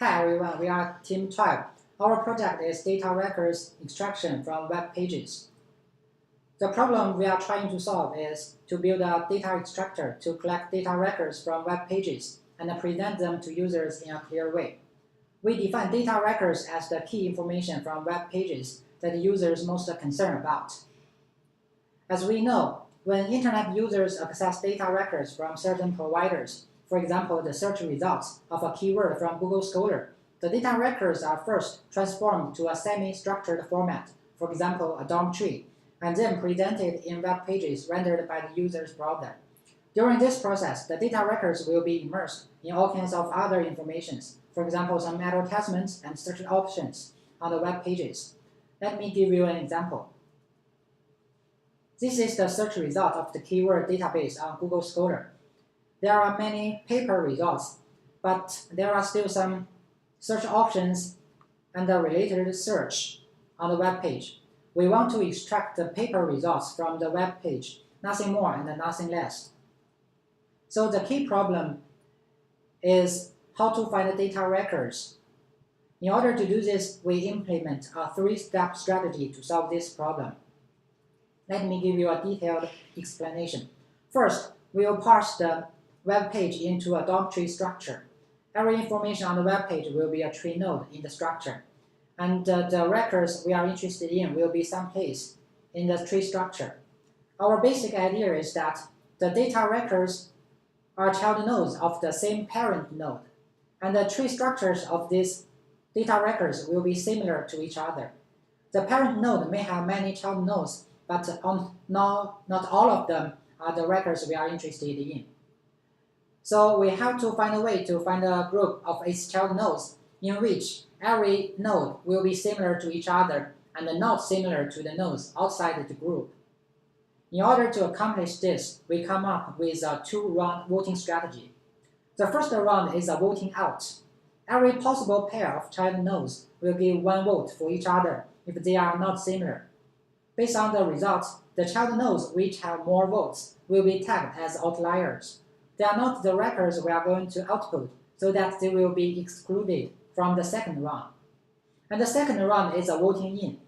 Hi everyone, we are Team 12. Our project is data records extraction from web pages. The problem we are trying to solve is to build a data extractor to collect data records from web pages and present them to users in a clear way. We define data records as the key information from web pages that users most concerned about. As we know, when internet users access data records from certain providers, for example, the search results of a keyword from Google Scholar, the data records are first transformed to a semi-structured format, for example, a DOM tree, and then presented in web pages rendered by the user's browser. During this process, the data records will be immersed in all kinds of other informations, for example, some advertisements and search options on the web pages. Let me give you an example. This is the search result of the keyword database on Google Scholar. There are many paper results, but there are still some search options and a related search on the web page. We want to extract the paper results from the web page, nothing more and nothing less. So the key problem is how to find the data records. In order to do this, we implement a three-step strategy to solve this problem. Let me give you a detailed explanation. First, we will parse the web page into a DOM tree structure. Every information on the web page will be a tree node in the structure, and the records we are interested in will be someplace in the tree structure. Our basic idea is that the data records are child nodes of the same parent node, and the tree structures of these data records will be similar to each other. The parent node may have many child nodes, but not all of them are the records we are interested in. So we have to find a way to find a group of its child nodes in which every node will be similar to each other and not similar to the nodes outside the group. In order to accomplish this, we come up with a two-round voting strategy. The first round is a voting out. Every possible pair of child nodes will give one vote for each other if they are not similar. Based on the results, the child nodes which have more votes will be tagged as outliers. They are not the records we are going to output, so that they will be excluded from the second round. And the second round is a voting in.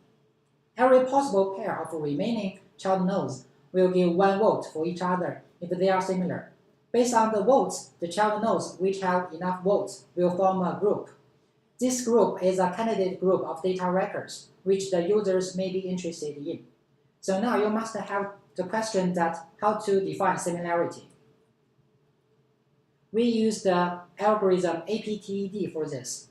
Every possible pair of remaining child nodes will give one vote for each other if they are similar. Based on the votes, the child nodes which have enough votes will form a group. This group is a candidate group of data records, which the users may be interested in. So now you must have the question that how to define similarity. We use the algorithm APTED for this,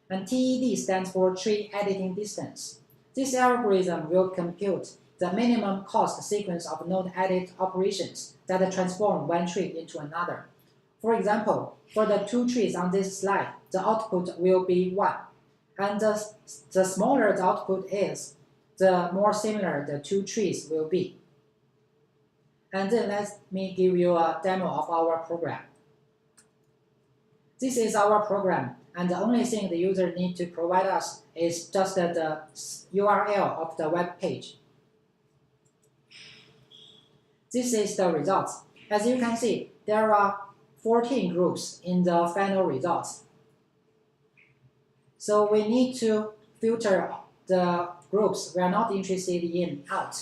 and TED stands for tree editing distance. This algorithm will compute the minimum cost sequence of node edit operations that transform one tree into another. For example, for the two trees on this slide, the output will be 1. And the smaller the output is, the more similar the two trees will be. And then let me give you a demo of our program. This is our program, and the only thing the user needs to provide us is just the URL of the web page. This is the results. As you can see, there are 14 groups in the final results. So we need to filter the groups we are not interested in out.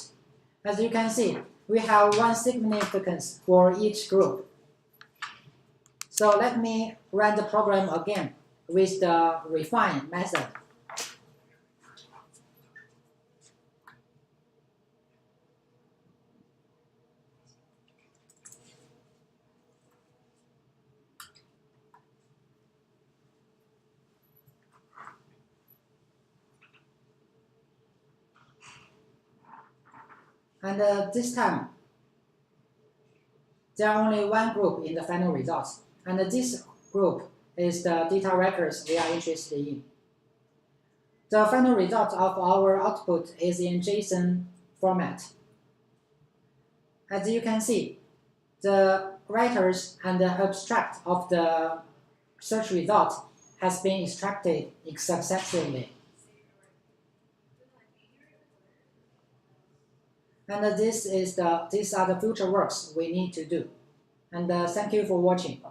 As you can see, we have one significance for each group. So let me run the program again with the refine method. And this time, there are only one group in the final results. And this group is the data records we are interested in. The final result of our output is in JSON format. As you can see, the writers and the abstract of the search result has been extracted successively. And these are the future works we need to do. And thank you for watching.